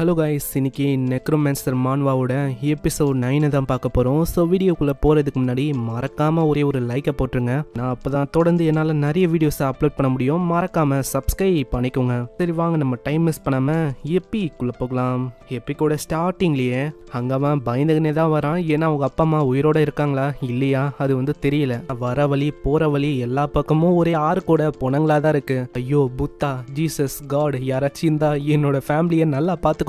Hello guys, இன்னைக்கு நெக்ரோமேன்சர் மான்வாவோட episode 9 தான் பார்க்க போகிறோம். ஸோ வீடியோக்குள்ளே போகிறதுக்கு முன்னாடி மறக்காமல் ஒரே ஒரு லைக்கை போட்டுருங்க. நான் அப்போ தான் தொடர்ந்து என்னால் நிறைய வீடியோஸை அப்லோட் பண்ண முடியும். மறக்காமல் சப்ஸ்கிரைப் பண்ணிக்கோங்க. சரி வாங்க, நம்ம டைம் மிஸ் பண்ணாமல் எப்பிக்குள்ளே போகலாம். எப்பிக்கோட ஸ்டார்டிங்லேயே அங்கவன் பயந்துக்குனே தான் வரான். ஏன்னா அவங்க அப்பா அம்மா உயிரோடு இருக்காங்களா இல்லையா அது தெரியல. வர வழி போகிற வழி எல்லா பக்கமும் ஒரே ஆறுக்கூட பொணங்களா தான் இருக்கு. ஐயோ புத்தா, ஜீசஸ், காட், யாராச்சும் இருந்தா என்னோட ஃபேமிலியை நல்லா பார்த்துக்கோங்க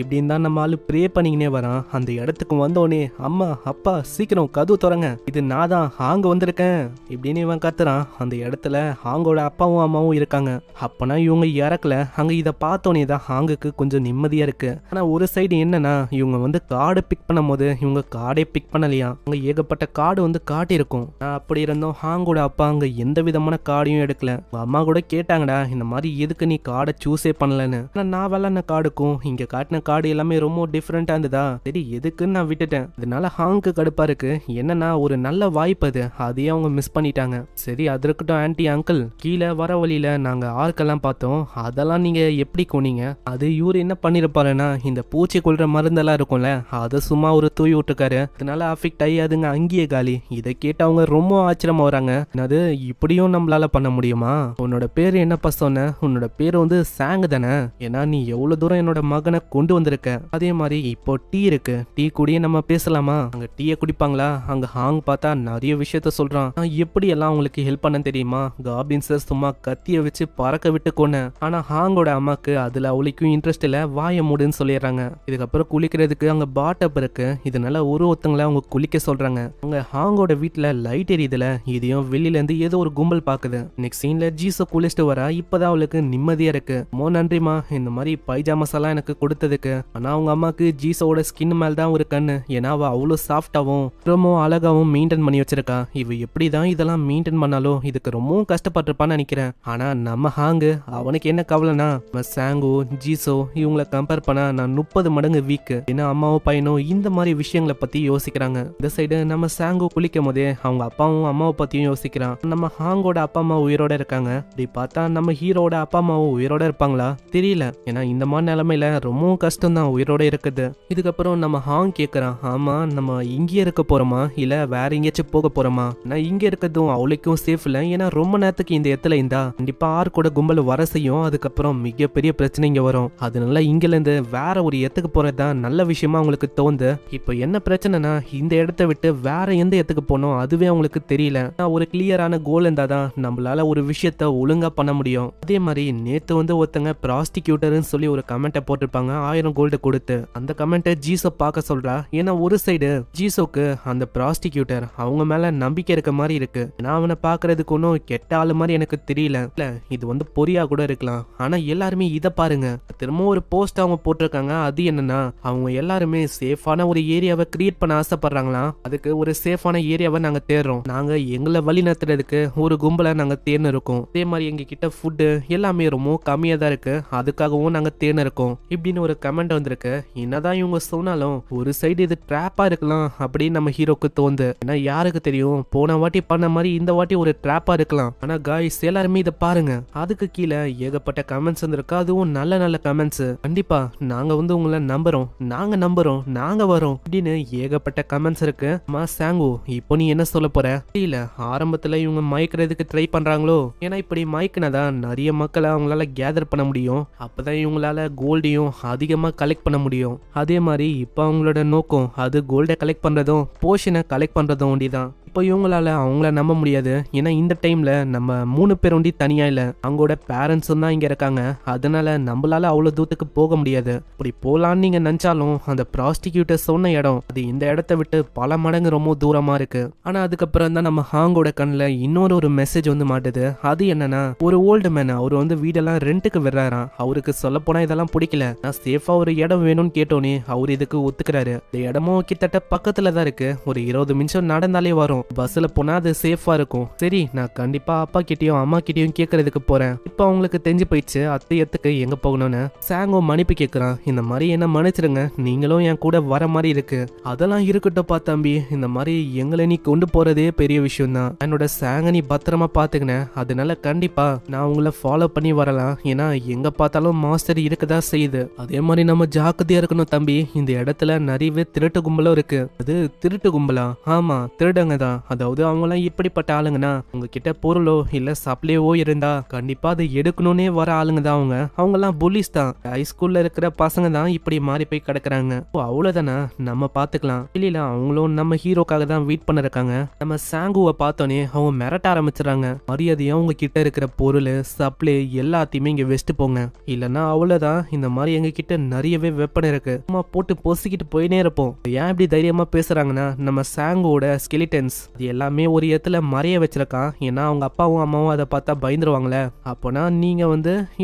இப்படின்னு தான் நம்ம ஆளு ப்ரே பண்ணிக்கினே வரான். அந்த இடத்துக்கு வந்தோடனே அம்மா அப்பா சீக்கிரம் கதவு திறங்க, இது நான் தான் ஹாங்க வந்திருக்கேன் இப்படின்னு இவன் கத்துறான். அந்த இடத்துல ஹாங்கோட அப்பாவும் அம்மாவும் இருக்காங்க. அப்பனா இவங்க இறக்கல. அங்க இதை பார்த்தோன்னே தான் ஹாங்குக்கு கொஞ்சம் நிம்மதியா இருக்கு. ஆனா ஒரு சைடு என்னன்னா, இவங்க கார்டு பிக் பண்ணும் போது இவங்க கார்டே பிக் பண்ணலையா. அங்க ஏகப்பட்ட கார்டு காட்டியிருக்கும். அப்படி இருந்தோம் ஹாங்கோட அப்பா அங்க எந்த விதமான கார்டையும் எடுக்கல. அம்மா கூட கேட்டாங்கடா, இந்த மாதிரி எதுக்கு நீ கார்டை சூஸே பண்ணலன்னு. நான் விளாட்ன கார்டுக்கும் இங்க காட்டின கார்டு எல்லாமே ரொம்ப டிஃப்ரெண்டா இருந்ததா. சரி எதுக்குன்னு நான் விட்டுட்டேன். இதனால ஹாங்க்கு கடுப்பா இருக்கு. என்னன்னா ஒரு நல்ல வாய்ப்பு அதையே அவங்க மிஸ் பண்ணிட்டாங்க. சரி அது இருக்கட்டும் ஆன்டி அங்கிள், கீழே வர வழியில நாங்க ஆர்க்கெல்லாம் பார்த்தோம். அதெல்லாம் நீங்க எப்படி கொன்னீங்க? அது இவரு என்ன பண்ணிருப்பாருன்னா, இந்த பூச்சி கொள்ற மருந்தெல்லாம் இருக்கும்ல அதை சும்மா ஒரு தூவி விட்டுருக்காரு. அதனால அஃபெக்ட் ஆகி அதுங்க அங்கேயே காலி. இதை கேட்டு அவங்க ரொம்ப ஆச்சரியமா வராங்க. அது இப்படியும் நம்மளால பண்ண முடியுமா? உன்னோட பேரு என்னப்பா சொன்ன? உன்னோட பேரு சாங் தானே? ஏன்னா நீ எவ்வளவு தூரம் என்னோட மகனை கொண்டு வந்திருக்க. அதே மாதிரி இப்போ டீ இருக்கு, டீ கூடயே நம்ம பேசலாமா? அங்க டீயை குடிப்பாங்களா? அங்க ஹாங் பார்த்தா நிறைய விஷயத்த சொல்றான். நான் எப்படி எல்லாம் உங்களுக்கு ஹெல்ப் பண்ண தெரியுமா? காபின்ஸை சும்மா கத்திய வச்சு பறக்க விட்டு கொன்னேன். ஆனா ஹாங்கோட அம்மாக்கு அதுல அவளுக்கும் இன்ட்ரெஸ்ட் இல்ல, வாய மூடுன்னு சொல்லிடுறாங்க. இதுக்கப்புறம் குளிக்கிறதுக்கு அங்க பாட்டப் இருக்கு. இதனால ஒருத்தங்களை அவங்க குளிக்க சொல்றாங்க. அவங்க ஹாங்கோட வீட்டுல லைட் எரியுதுல, இதையும் வெளியில இருந்து ஏதோ ஒரு கும்பல் பாக்குது. நெக்ஸ்ட் சீன்ல ஜீசோ குளிச்சுட்டு வரா. இப்பதான் அவளுக்கு நிம்மதியா இருக்கு. மோ நன்றிமா இந்த மாதிரி பைஜாமாஸ் எல்லாம் எனக்கு கொடுத்ததுக்கு. ஆனா அவங்க அம்மாக்கு ஜீசோட ஸ்கின் மேல தான் ஒரு கண்ணு. ஏன்னா அவ அவ்வளவு சாஃப்டாவும் ரொம்ப அழகாவும் மெயின்டைன் பண்ணி வச்சிருக்கா. இவ எப்படிதான் இதெல்லாம் மெயின்டைன் பண்ணாலும் இதுக்கு ரொம்பவும் கஷ்டப்பட்டிருப்பான்னு நினைக்கிறேன். ஆனா நம்ம ஹாங்கு அவனுக்கு என்ன கவலைனா, சாங்கோ ஜீசோ இவங்களை கம்பேர் பண்ணா நான் 30 மடங்கு வீக். ஏன்னா அம்மாவும் பையனும் இந்த மாதிரி விஷயங்களை பத்தி யோசிக்கிறாங்க. இந்த சைடு நம்ம சாங்கோ குளிக்கும் போதே அவங்க அப்பாவும் அம்மாவை பத்தியும் யோசிக்கிறான். நம்ம ஹாங்கோட அப்பா அம்மா உயிரோட இருக்காங்க. இப்படி பார்த்தா நம்ம ஹீரோட அப்பா அம்மாவும் உயிரோட இருப்பாங்களா தெரியல. ஏன்னா இந்த மாதிரி நிலைமையில ரொம்பவும் கஷ்டம் தான் உயிரோட இருக்குது. இதுக்கப்புறம் நம்ம ஹாங் கேட்கறான், ஆமா நம்ம இங்கே இருக்க போறோமா இல்ல வேற எங்கேயாச்சும் போக போறோமா? நான் இங்க இருக்கிறதும் அவளுக்கும் சேஃப் இல்ல. ஏன்னா ரொம்ப நேரத்துக்கு இந்த இடத்துல இருந்தா கண்டிப்பா ஆர்க்கூட கும்பல் வர செய்யும். அதுக்கப்புறம் மிகப்பெரிய பிரச்சனை இங்க வரும். அதனால இங்கல இருந்து வேற ஒரு இடத்துக்கு போறதுதான் நல்ல விஷயமா அவங்களுக்கு தோணுது. இப்போ என்ன பிரச்சனைனா, இந்த இடத்த விட்டு வேற எந்த இடத்துக்கு போனோம் அதுவே அவங்களுக்கு தெரியல. ஒரு கிளியரான கோல் இருந்தாதான் நம்மளால ஒரு விஷயத்த ஒழுங்கா பண்ண முடியும். அதே மாதிரி நேத்து ஒருத்தங்க ப்ராஸ்டிக்யூட்டர்னு சொல்லி ஒரு கமெண்ட்டை போட்டிருப்பாங்க 1000 கோல்டு கொடுத்து. அந்த கமெண்ட்டை ஜீசோ பார்க்க சொல்றா. ஏன்னா ஒரு சைடு ஜீசோக்கு அந்த ப்ராஸ்டிக்யூட்டர் அவங்க மேல நம்பிக்கை இருக்க மாதிரி இருக்கு. நான் அவனை பாக்குறதுக்கு ஒன்னும் கெட்ட ஆளு மாதிரி எனக்கு தெரியல. இல்ல இது பொரியா கூட இருக்கலாம். ஆனா எல்லாருமே இதை பாருங்க, திரும்ப ஒரு போஸ்ட் அவங்க போட்டிருக்காங்க. அது என்னன்னா, அவங்க எல்லாருமே சேஃபான ஒரு ஏரியாவை கிரியேட் பண்ண ஆசைப்படுறாங்களாம். அதுக்கு ஒரு சேஃபான ஏரியாவை நாங்க தேடுறோம். நாங்க எங்களை வழி நடத்துறதுக்கு ஒரு கும்பலை நாங்க தேர்ந்து இருக்கோம். அதே மாதிரி எங்க கிட்ட ஃபுட்டு எல்லாமே ரொம்ப கம்மியா தான் இருக்கு, அதுக்காகவும் நாங்க தேர்ந்து இருக்கோம் இப்படின்னு ஒரு கமெண்ட் வந்திருக்கு. என்னதான் இவங்க சொன்னாலும் ஒரு சைடு இது ட்ராப்பா இருக்கலாம் அப்படின்னு நம்ம ஹீரோக்கு தோணுது. ஏன்னா யாருக்கு தெரியும், போன வாட்டி பண்ண மாதிரி இந்த வாட்டி ஒரு ட்ராப்பா இருக்கலாம். ஆனா காய்ஸ் எல்லாருமே இதை பாருங்க, அதுக்கு கீழே ஏகப்பட்ட கமெண்ட்ஸ் வந்திருக்கு. அதுவும் நல்ல நல்ல கமெண்ட்ஸ். கண்டிப்பா நாங்க உங்களை நம்புறோம், நாங்க வரோம் அப்படின்னு ஏகப்பட்ட கமெண்ட்ஸ் இருக்கு. சாங்கோ இப்போ நீ என்ன சொல்ல போற? இல்ல ஆரம்பத்துல இவங்க மயக்கிறதுக்கு ட்ரை பண்றாங்களோ? ஏன்னா இப்படி மயக்கினதான் நிறைய மக்களை அவங்களால கேதர் பண்ண முடியும். அப்பதான் இவங்களால கோல்டையும் அதிகமா கலெக்ட் பண்ண முடியும். அதே மாதிரி இப்ப அவங்களோட நோக்கம் அது கோல்டை கலெக்ட் பண்றதும் போஷனை கலெக்ட் பண்றதும் ஒண்டிதான். இப்போ இவங்களால அவங்கள நம்ப முடியாது. ஏன்னா இந்த டைம்ல நம்ம 3 பேர் தனியா இல்ல, அவங்களோட பேரண்ட்ஸும் தான் இங்க இருக்காங்க. அதனால நம்மளால அவ்வளவு தூரத்துக்கு போக முடியாது. இப்படி போலான்னு நீங்க நினைச்சாலும் அந்த ப்ராஸ்டிக்யூட்டர் சொன்ன இடம் அது இந்த இடத்த விட்டு பல மடங்கு ரொம்ப தூரமா இருக்கு. ஆனா அதுக்கப்புறம் தான் நம்ம ஹாங்கோட கண்ணுல இன்னொரு மெசேஜ் மாட்டுது. அது என்னன்னா, ஒரு ஓல்டு மேன் அவர் வீடெல்லாம் ரெண்டுக்கு விடுறாராம். அவருக்கு சொல்ல போனா இதெல்லாம் பிடிக்கல. நான் சேஃபா ஒரு இடம் வேணும்னு கேட்டோன்னே அவர் இதுக்கு ஒத்துக்கிறாரு. இந்த இடமும் கிட்டத்தட்ட பக்கத்துல தான் இருக்கு. ஒரு 20 நிமிஷம் நடந்தாலே வரும். போகணும், பஸ்ல போனா அது சேஃபா இருக்கும். சரி நான் கண்டிப்பா அப்பா கிட்டயும் அம்மா கிட்டயும் கேட்கறதுக்கு போறேன். இப்போ அவங்களுக்கு தெரிஞ்சு போயிடுச்சு அத்தையத்துக்கு எங்க போகணும்னு. சாங்கோ மன்னிப்பு கேட்கறான். இந்த மாதிரி என்ன மன்னிச்சிருங்க, நீங்களும் என் கூட வர மாதிரி இருக்கு. அதெல்லாம் இருக்கட்டும்ப்பா தம்பி, இந்த மாதிரி எங்களை நீ கொண்டு போறதே பெரிய விஷயம் தான். என்னோட சாங்க நீ பத்திரமா பாத்துக்கினேன், அதனால கண்டிப்பா நான் உங்களை ஃபாலோ பண்ணி வரலாம். ஏன்னா எங்க பார்த்தாலும் மாஸ்டர் இருக்கதா செய்யுது. அதே மாதிரி நம்ம ஜாக்கிரதையா இருக்கணும் தம்பி. இந்த இடத்துல நிறையவே திருட்டு கும்பலும் இருக்கு. அது திருட்டு கும்பலா? ஆமா, திருடங்க தான். அதாவது அவங்க எல்லாம் இப்படிப்பட்ட ஆளுங்கன்னா உங்ககிட்ட பொருளோ இல்ல சப்ளையோ இருந்தா கண்டிப்பா அதை எடுக்கணும்னே வர ஆளுங்க தான். அவங்க எல்லாம் புலிஸ் தான். ஹைஸ்கூல்ல இருக்கிற பசங்க தான் இப்படி மாறி போய் கிடக்குறாங்க. அவ்வளவுதானா, நம்ம பாத்துக்கலாம். இல்ல அவங்களும் நம்ம ஹீரோக்காக தான் வெயிட் பண்ண இருக்காங்க. நம்ம சாங்குவை பார்த்தோன்னே அவங்க மிரட்ட ஆரம்பிச்சிடறாங்க. மரியாதையா உங்க கிட்ட இருக்கிற பொருள் சப்ளை எல்லாத்தையுமே இங்க வெஸ்ட் போங்க, இல்லன்னா அவ்வளவுதான். இந்த மாதிரி எங்க கிட்ட நிறையவே வெப்பன் இருக்கு, சும்மா போட்டு பொசிக்கிட்டு போயினே இருப்போம். ஏன் இப்படி தைரியமா பேசுறாங்கன்னா நம்ம சாங்கோட ஸ்கெலிட்டன்ஸ் அது எல்லாமே ஒரு இடத்துல மறைய வச்சிருக்கான். ஏன்னா அவங்க அப்பாவும் அம்மாவும் அதை பார்த்தா பயந்துருவாங்களே. அப்போனா நீங்க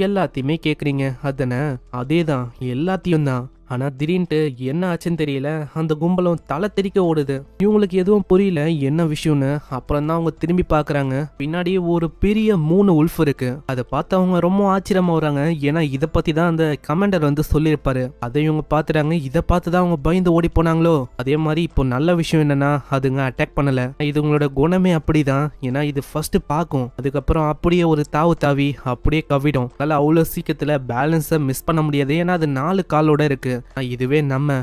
எல்லாத்தையுமே கேக்குறீங்க அதுதானே? அதேதான், எல்லாத்தையும் தான். ஆனா திடீர்னு என்ன ஆச்சுன்னு தெரியல, அந்த கும்பலும் தலை தெறிக்க ஓடுது. இவங்களுக்கு எதுவும் புரியல என்ன விஷயம்னு. அப்புறம் தான் அவங்க திரும்பி பாக்குறாங்க. பின்னாடி ஒரு பெரிய 3 உல்ஃப் இருக்கு. அதை பார்த்து அவங்க ரொம்ப ஆச்சரியமா வராங்க. ஏன்னா இதை பத்தி தான் அந்த கமாண்டர் சொல்லியிருப்பாரு. அதை இவங்க பாத்துறாங்க. இதை பார்த்துதான் அவங்க பயந்து ஓடி போனாங்களோ. அதே மாதிரி இப்போ நல்ல விஷயம் என்னன்னா அதுங்க அட்டாக் பண்ணல. இதுங்களோட குணமே அப்படிதான். ஏன்னா இது ஃபர்ஸ்ட் பார்க்கும், அதுக்கப்புறம் அப்படியே ஒரு தாவு தாவி அப்படியே கவிடும். அதனால அவ்வளவு சீக்கிரத்துல பேலன்ஸை மிஸ் பண்ண முடியாது. ஏன்னா அது 4 காலோட இருக்கு. இதுவே நம்ம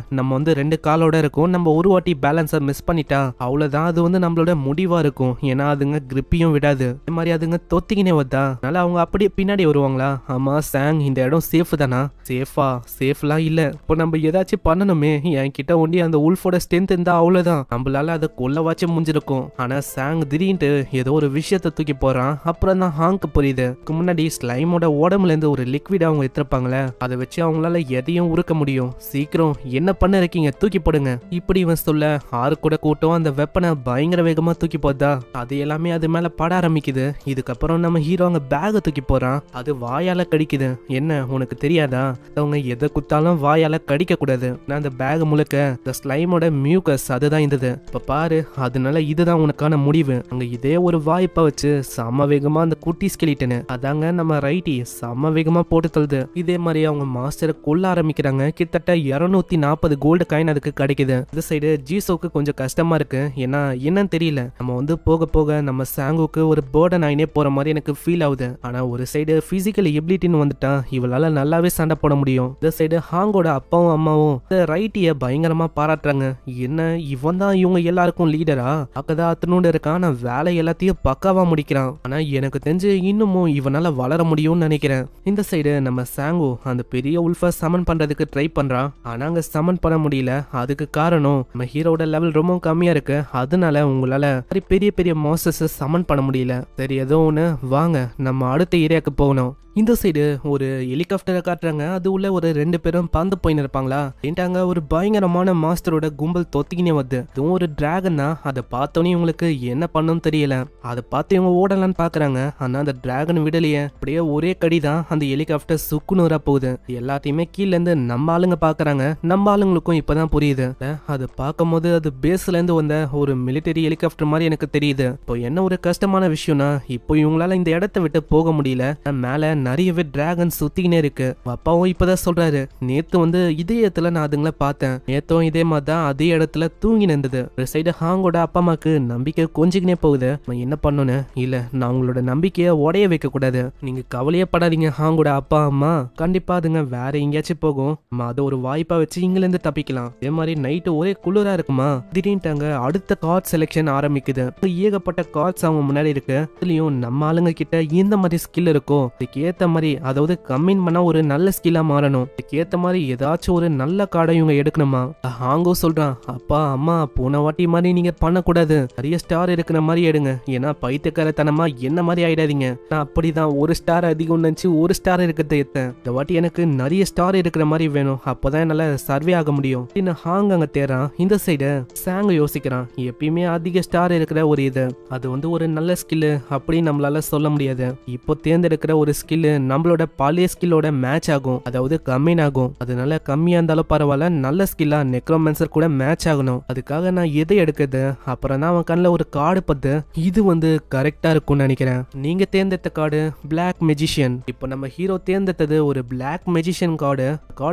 2 காலோட இருக்கும். நம்ம ஒரு வாட்டி பேலன்ஸை மிஸ் பண்ணிட்டா அவ்வளவுதான், அது நம்மளோட முடிவா இருக்கும். ஏன்னா அதுங்க கிரிப்பியும் விடாது. இந்த மாதிரி அதுங்க தொத்திக்கினே வந்தா. அதனால அவங்க அப்படியே பின்னாடி வருவாங்களா. ஆமா சாங், இந்த இடம் சேஃப் தானா? சேஃபா? சேஃப்லாம் இல்ல. இப்போ நம்ம ஏதாச்சும் பண்ணணுமே. என் கிட்ட ஒண்டி அந்த உல்ஃபோட ஸ்ட்ரென்த் இருந்தா அவ்வளவுதான், நம்மளால அதை கொல்லவாச்சு முடிஞ்சிருக்கும். ஆனா சாங் திடீர்னு ஏதோ ஒரு விஷயத்த தூக்கி போறான். அப்புறம் தான் ஹாங்க்கு புரியுது. முன்னாடி ஸ்லைமோட உடம்புல இருந்து ஒரு லிக்விட் அவங்க எடுத்திருப்பாங்களே, அதை வச்சு அவங்களால எதையும் உருக்க முடியும். சீக்கிரம் என்ன பண்ண இருக்கீங்க, தூக்கி போடுங்க. இப்படி இவன் சொல்ல ஆறு கூட கூட்டம் அந்த வெப்பனை பயங்கர வேகமா தூக்கி போதா. அது எல்லாமே அது மேல பட ஆரம்பிக்குது. இதுக்கப்புறம் நம்ம ஹீரோ அங்க பேக தூக்கி போறான். அது வாயால கடிக்குது. என்ன உனக்கு தெரியாதா, அவங்க எதை குத்தாலும் வாயால கடிக்க கூடாது. நான் அந்த பேக் முழுக்க இந்த ஸ்லைமோட மியூக்கஸ் அதுதான் இருந்தது. இப்ப பாரு, அதனால இதுதான் உனக்கான முடிவு. அங்க இதே ஒரு வாய்ப்பை வச்சு செம வேகமா அந்த குட்டி ஸ்கெலிட்டனு அதாங்க நம்ம ரைட்டி செம வேகமா போட்டு தள்ளுது. இதே மாதிரி அவங்க மாஸ்டரை கொல்ல ஆரம்பிக்கிறாங்க. கிட்டத்தட்ட 240 கோல்டு காயின் அதுக்கு கிடைக்குது. இந்த சைடு ஜீசோக்கு கொஞ்சம் கஷ்டமா இருக்கு. ஏன்னா என்னன்னு தெரியல, நம்ம போக போக நம்ம சாங்குக்கு ஒரு பேர்டன் ஆயினே போற மாதிரி எனக்கு ஃபீல் ஆகுது. ஆனா ஒரு சைடு பிசிக்கல் எபிலிட்டின்னு வந்துட்டா இவளால நல்லாவே சண்டை போட முடியும். இந்த சைடு ஹாங்கோட அப்பாவும் அம்மாவும் இந்த ரைட்டிய பயங்கரமா பாராட்டுறாங்க. என்ன இவன் தான் இவங்க எல்லாருக்கும் லீடரா? அக்கதான் அத்தனோடு இருக்கான். ஆனா வேலை எல்லாத்தையும் பக்காவா முடிக்கிறான். ஆனா எனக்கு தெரிஞ்சு இன்னமும் இவனால வளர முடியும்னு நினைக்கிறேன். இந்த சைடு நம்ம சாங்கோ அந்த பெரிய உல்ஃபை சமன் பண்றதுக்கு ட்ரை பண்றான். ஆனா அங்க சமன் பண்ண முடியல. அதுக்கு காரணம் நம்ம ஹீரோட லெவல் ரொம்ப கம்மியா இருக்கு. அதனால உங்களால பெரிய பெரிய மான்ஸ்டர்ஸ் சமன் பண்ண முடியல. சரி ஏதோ ஒண்ணு, வாங்க நம்ம அடுத்த ஏரியாவுக்கு போகணும். இந்த சைடு ஒரு ஹெலிகாப்டரை காட்டுறாங்க. அது உள்ள ஒரு 2 பேரும் பறந்து போயின்னு இருப்பாங்களா. ஏன்ட்டாங்க ஒரு பயங்கரமான மாஸ்டரோட கும்பல் தொத்திக்கினே வருது. இதுவும் ஒரு டிராகன் தான். அதை பார்த்தோன்னே இவங்களுக்கு என்ன பண்ணணும்னு தெரியல. அதை பார்த்து இவங்க ஓடலான்னு பாக்குறாங்க. ஆனா அந்த டிராகன் விடலையே. அப்படியே ஒரே கடி தான் அந்த ஹெலிகாப்டர் சுக்குநூறா போகுது. எல்லாத்தையுமே கீழ இருந்து நம்ம ஆளுங்க பாக்குறாங்க. நம்ம ஆளுங்களுக்கும் இப்பதான் புரியுது. அது பார்க்கும் போது அது பேஸ்ல இருந்து வந்த ஒரு மிலிட்டரி ஹெலிகாப்டர் மாதிரி எனக்கு தெரியுது. இப்போ என்ன ஒரு கஷ்டமான விஷயம்னா, இப்போ இவங்களால இந்த இடத்தை விட்டு போக முடியல. மேல நிறையவே டிராகன் சுத்திக்கினே இருக்கு. அப்பாவும் இப்பதான் சொல்றாரு, நேத்து இதயத்துல நான் அதுங்களை பார்த்தேன். நேத்தும் இதே மாதிரிதான் அதே இடத்துல தூங்கி நின்றது. ஒரு சைடு ஹாங்கோட அப்பா அம்மாக்கு நம்பிக்கை கொஞ்சிக்கினே போகுது. என்ன பண்ணணும், இல்ல நான் உங்களோட நம்பிக்கைய உடைய வைக்க கூடாது. நீங்க கவலையே படாதீங்க ஹாங்கோட அப்பா அம்மா, கண்டிப்பா அதுங்க வேற எங்கேயாச்சும் போகும். அதை ஒரு வாய்ப்பா வச்சு இங்கில இருந்து தப்பிக்கலாம். இதே மாதிரி நைட்டு ஒரே குளிரா இருக்குமா. திடீர்னுட்டாங்க அடுத்த கார்ட் செலெக்ஷன் ஆரம்பிக்குது. ஏகப்பட்ட கார்ட்ஸ் அவங்க முன்னாடி இருக்கு. இதுலயும் நம்ம ஆளுங்க கிட்ட இந்த மாதிரி ஸ்கில் இருக்கும். ஏத்த மாதிரி, அதாவது கம்மின் பண்ணா ஒரு நல்ல ஸ்கில்லா மாறணும். ஏத்த மாதிரி ஏதாச்சும் ஒரு நல்ல கார்டை இவங்க எடுக்கணுமா. ஹாங்கோ சொல்றான், அப்பா அம்மா போன வாட்டி மாதிரி நீங்க பண்ணக்கூடாது. நிறைய ஸ்டார் இருக்கிற மாதிரி எடுங்க. ஏன்னா பைத்தியக்காரத்தனமா என்ன மாதிரி ஆயிடாதீங்க. நான் அப்படிதான் ஒரு ஸ்டார் அதிகம் நினைச்சு ஒரு ஸ்டார் இருக்கிறத ஏத்தேன். இந்த வாட்டி எனக்கு நிறைய ஸ்டார் இருக்கிற மாதிரி வேணும். அப்போதான் என்னால சர்வே ஆக முடியும் அப்படின்னு ஹாங் அங்க தேடுறான். இந்த சைடு சாங் யோசிக்கிறான். எப்பயுமே அதிக ஸ்டார் இருக்கிற ஒரு இது அது வந்து ஒரு நல்ல ஸ்கில்லு அப்படின்னு நம்மளால சொல்ல முடியாது. இப்போ தேர்ந்தெடுக்கிற ஒரு ஸ்கில்லு நம்மளோட பழைய ஸ்கில்லோட மேட்ச் ஆகும், அதாவது கம்மின் ஆகும். அதனால கம்மியா இருந்தாலும் பரவாயில்ல, நல்ல ஸ்கில்லா நெக்ரோமேன்சர் கூட மேட்ச் ஆகணும். அதுக்காக நான் எதை எடுக்கிறது? அப்புறம் தான் அவன் கண்ணில் ஒரு கார்டு பார்த்து இது வந்து கரெக்டா இருக்கும்னு நினைக்கிறேன். நீங்க தேர்ந்தெடுத்த கார்டு பிளாக் மெஜிஷியன். இப்போ நம்ம ஹீரோ தேர்ந்தெடுத்தது ஒரு பிளாக் மெஜிஷியன் கார்டு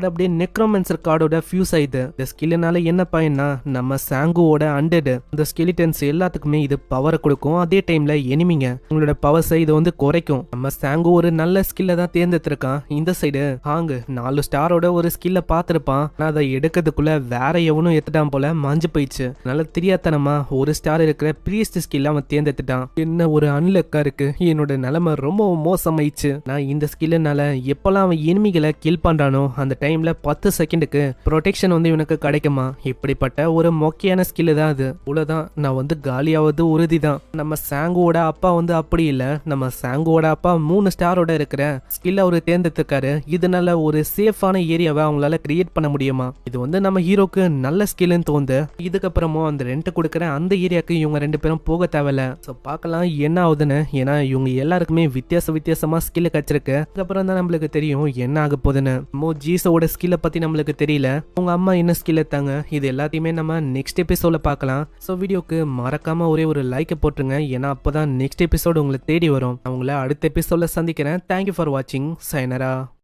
அப்படியே நெக்ரோமேன்சர் கார்டோட ஃபியூஸ் ஆயிடுது. இந்த ஸ்கில்லுனால என்ன பயன்னா நம்ம சாங்குவோட அண்டட் இந்த ஸ்கெலிட்டன்ஸ் எல்லாத்துக்குமே இது பவரை கொடுக்கும். அதே டைம்ல எனிமிங்க உங்களோட பவர்ஸை இது வந்து குறைக்கும். நம்ம சாங்கு ஒரு நல்ல ஸ்கில்ல தான் தேர்ந்தெடுத்திருக்கான். இந்த சைடு ஹாங்கு 4 ஸ்டாரோட ஒரு ஸ்கில்ல பார்த்திருப்பான். ஆனா அதை எடுக்கிறதுக்குள்ள வேற எவனும் எடுத்துட்டான் போல, மஞ்சு போயிடுச்சு. அதனால தெரியாதனமா ஒரு ஸ்டார் இருக்கிற பிரீஸ்ட் ஸ்கில்ல அவன் தேர்ந்தெடுத்துட்டான். என்ன ஒரு அன்லக்கா இருக்கு, என்னோட நிலைமை ரொம்ப மோசமாயிடுச்சு. நான் இந்த ஸ்கில்லுனால எப்பெல்லாம் அவன் எனிமிகளை கில் பண்றானோ அந்த டைம்ல 10 செகண்டுக்கு ப்ரொடெக்ஷன் வந்து இவனுக்கு கிடைக்குமா. இப்படிப்பட்ட ஒரு மொக்கையான ஸ்கில் தான் அது. இவ்வளவுதான், நான் வந்து காலியாவது உறுதிதான். நம்ம சாங்குவோட அப்பா வந்து அப்படி இல்ல. நம்ம சாங்குவோட அப்பா 3 ஸ்டாரோட இருக்கிற ஸ்கில் அவரு தேர்ந்தெடுத்திருக்காரு. இதனால ஒரு சேஃபான ஏரியாவை அவங்களால கிரியேட் பண்ண முடியுமா. இது வந்து நம்ம ஹீரோக்கு நல்ல ஸ்கில்னு தோணுது. இதுக்கப்புறமும் அந்த ரெண்ட் கொடுக்குற அந்த ஏரியாவுக்கு இவங்க 2 பேரும் போக தேவையில்ல. ஸோ பார்க்கலாம் என்ன ஆகுதுன்னு. ஏன்னா இவங்க எல்லாருக்குமே வித்தியாசமா ஸ்கில் கிடைச்சிருக்கு. அதுக்கப்புறம் தான் நம்மளுக்கு தெரியும் என்ன ஆக போகுதுன்னு. ஜீசோட ஸ்கில்லை பத்தி நம்மளுக்கு தெரியல. உங்க அம்மா என்ன ஸ்கில் எடுத்தாங்க, இது எல்லாத்தையுமே நம்ம நெக்ஸ்ட் எபிசோட்ல பார்க்கலாம். ஸோ வீடியோக்கு மறக்காம ஒரே ஒரு லைக்கை போட்டுருங்க. ஏன்னா அப்போதான் நெக்ஸ்ட் எபிசோடு உங்களை தேடி வரும். நான் உங்களை அடுத்த எபிசோட்ல சந்திக்கிறேன். தேங்க்யூ ஃபார் வாட்சிங். சைனரா.